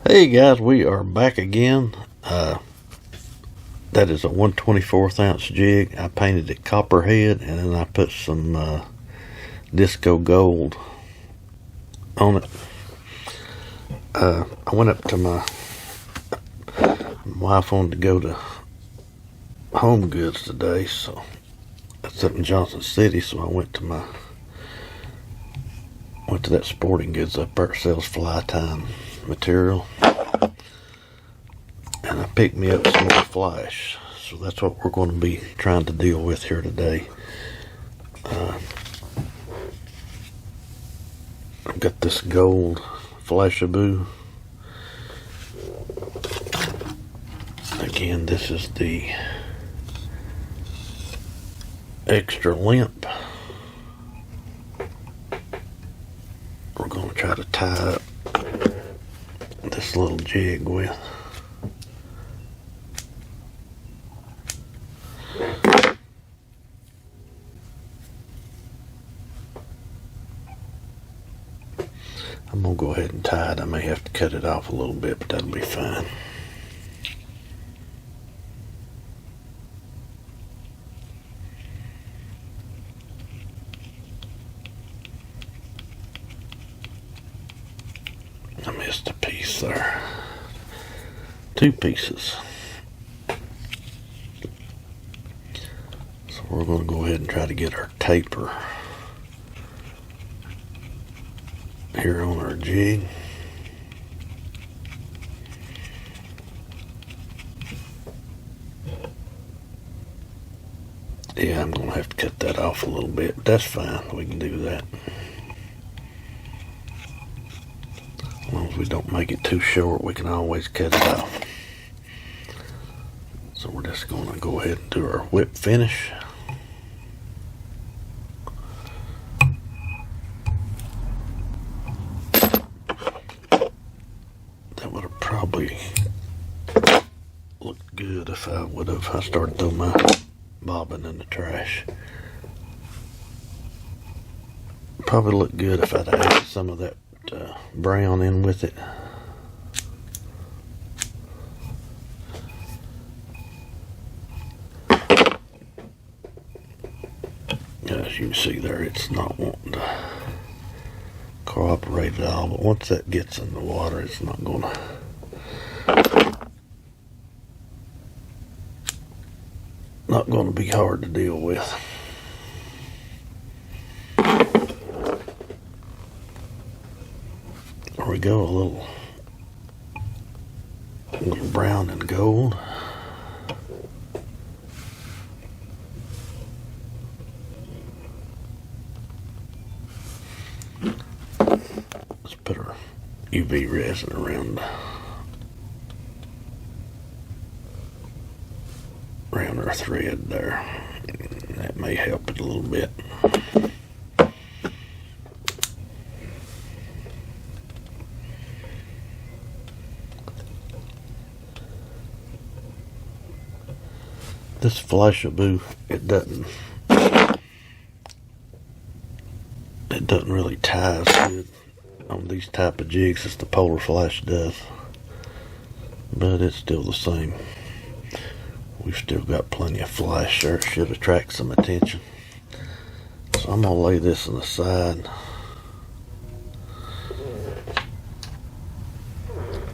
Hey guys, we are back again. That is a 1/24 ounce jig. I painted it copperhead and then I put some disco gold on it. I went up to my wife wanted to go to Home Goods today, so that's up in Johnson City, so I went to that sporting goods up there that sells fly tying material, and I picked me up some more flash. So that's what we're going to be trying to deal with here today. I've got this gold Flashaboo. Again, this is the extra limp. We're going to try to tie up this little jig with. I'm going to go ahead and tie it. I may have to cut it off a little bit, but that'll be fine. I missed a piece there. 2 pieces. So we're going to go ahead and try to get our taper here on our jig. Yeah, I'm going to have to cut that off a little bit, but that's fine. We can do that. As long as we don't make it too short, we can always cut it off. So we're just going to go ahead and do our whip finish. That would have probably looked good if I would have. I started throwing my bobbin in the trash. Probably looked good if I'd added some of that brown in with it. As you can see there, it's not wanting to cooperate at all, but once that gets in the water, it's not going to be hard to deal with. There we go, a little brown and gold. Let's put our UV resin around our thread there. That may help it a little bit. This Flashaboo, it doesn't really tie as good on these type of jigs as the Polar Flash does, but it's still the same. We've still got plenty of flash there. It should attract some attention. So I'm going to lay this on the side.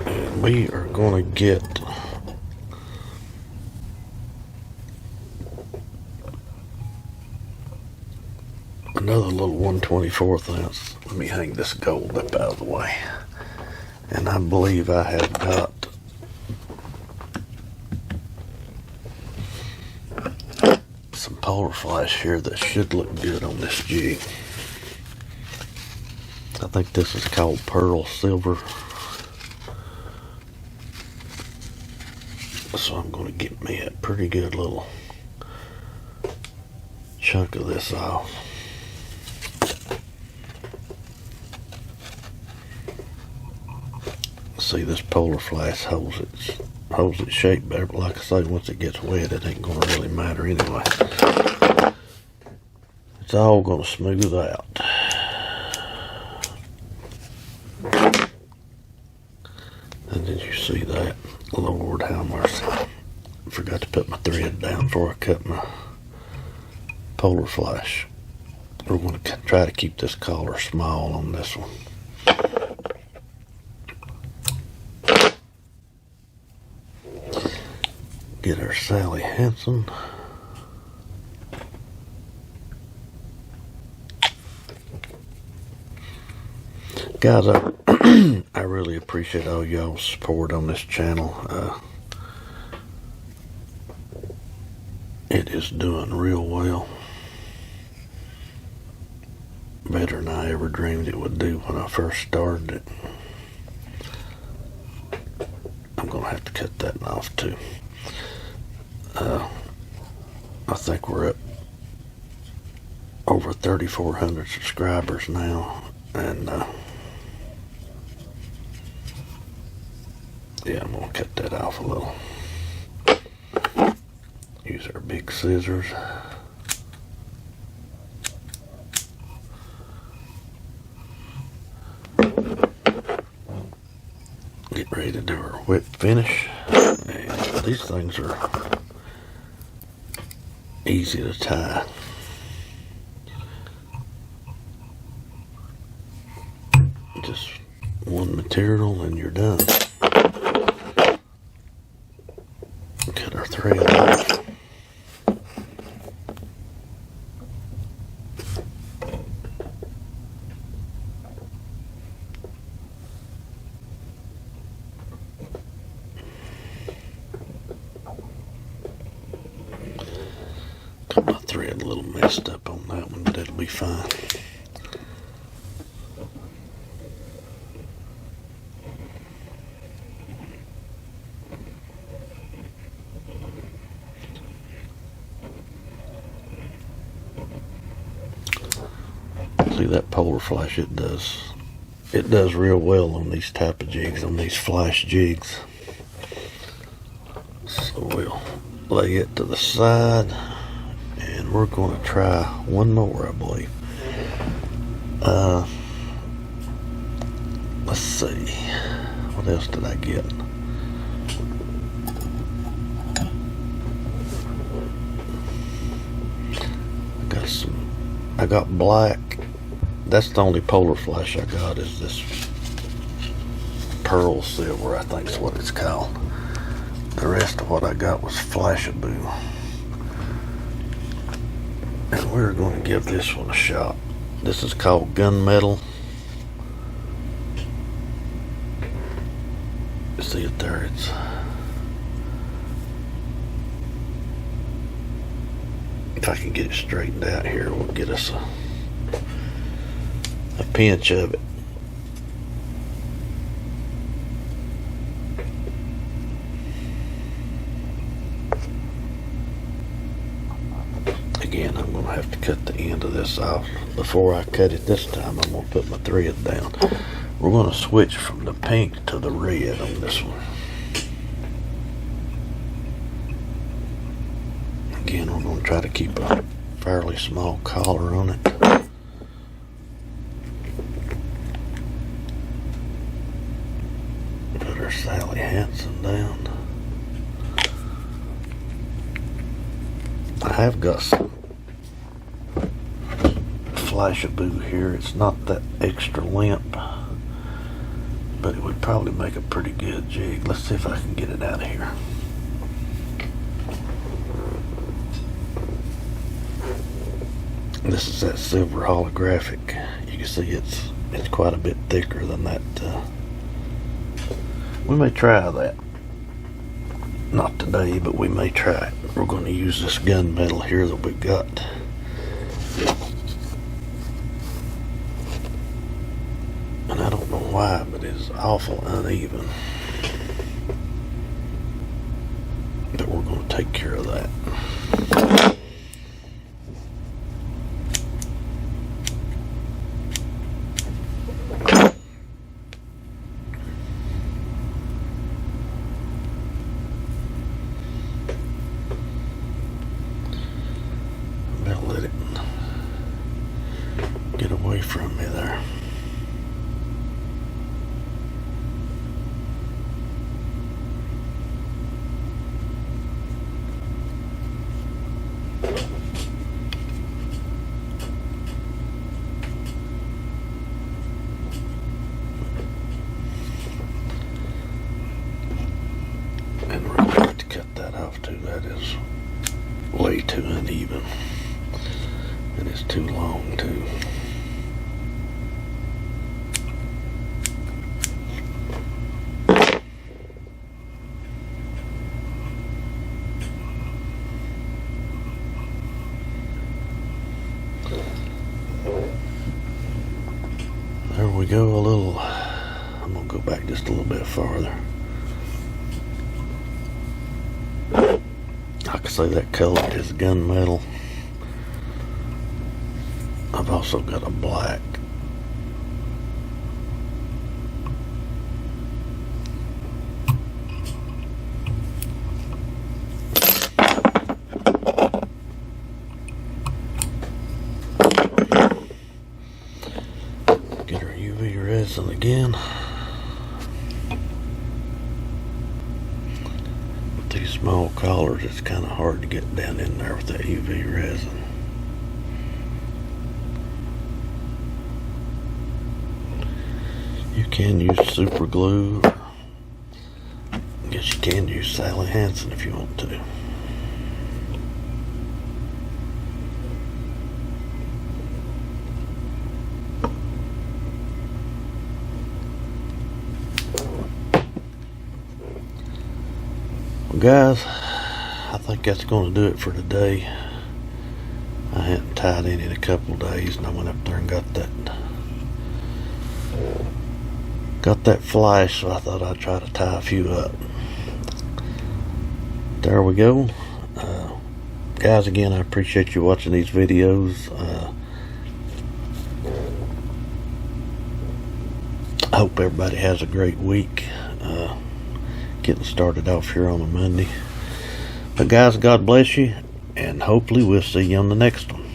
And we are going to get another little 1/24 ounce. Let me hang this gold up out of the way. And I believe I have got some Polar Flash here that should look good on this jig. I think this is called Pearl Silver. So I'm going to get me a pretty good little chunk of this off. See, this Polar Flash holds its holds its shape better. But like I say, once it gets wet, it ain't going to really matter anyway. It's all going to smooth out. And did you see that? Lord have mercy. I forgot to put my thread down before I cut my polar flash. We're going to try to keep this collar small on this one. Get our Sally Hansen. Guys, I really appreciate all y'all's support on this channel. It is doing real well. Better than I ever dreamed it would do when I first started it. I'm going to have to cut that off too. I think we're up over 3,400 subscribers now. And yeah, I'm going to cut that off a little. Use our big scissors. Get ready to do our whip finish. And these things are easy to tie. Just one material and you're done. Cut our thread off. Got my thread a little messed up on that one, but it'll be fine. See that polar flash, it does real well on these type of jigs, on these flash jigs. So we'll lay it to the side and we're going to try one more, I believe. Let's see, what else did I get? I got black. That's the only polar flash I got, is this pearl silver, I think is what it's called. The rest of what I got was Flashaboo. And we're going to give this one a shot. This is called gunmetal. You see it there? It's if I can get it straightened out here, we'll get us a pinch of it. Again, I'm going to have to cut the end of this off. Before I cut it this time, I'm going to put my thread down. We're going to switch from the pink to the red on this one. Again, we're going to try to keep a fairly small collar on it. Put our Sally Hansen down. I have got some Flashaboo here. It's not that extra limp, but it would probably make a pretty good jig. Let's see if I can get it out of here. This is that silver holographic. You can see it's quite a bit thicker than that. We may try that. Not today, but we may try it. We're going to use this gunmetal here that we got. And I don't know why, but it's awful uneven. But we're going to take care of that. to. That is way too uneven. And it's too long too. There we go, a little. I'm gonna go back just a little bit farther. I can say that color is gunmetal. I've also got a black. Get our UV resin again. With these small collars, it's kind of hard to get down in there with that UV resin. You can use super glue. I guess you can use Sally Hansen if you want to. Well, guys, I think that's going to do it for today. I hadn't tied in a couple of days, and I went up there and got that flash, so I thought I'd try to tie a few up. There we go. Guys, again, I appreciate you watching these videos. I hope everybody has a great week. Getting started off here on a Monday. But guys, God bless you, and hopefully we'll see you on the next one.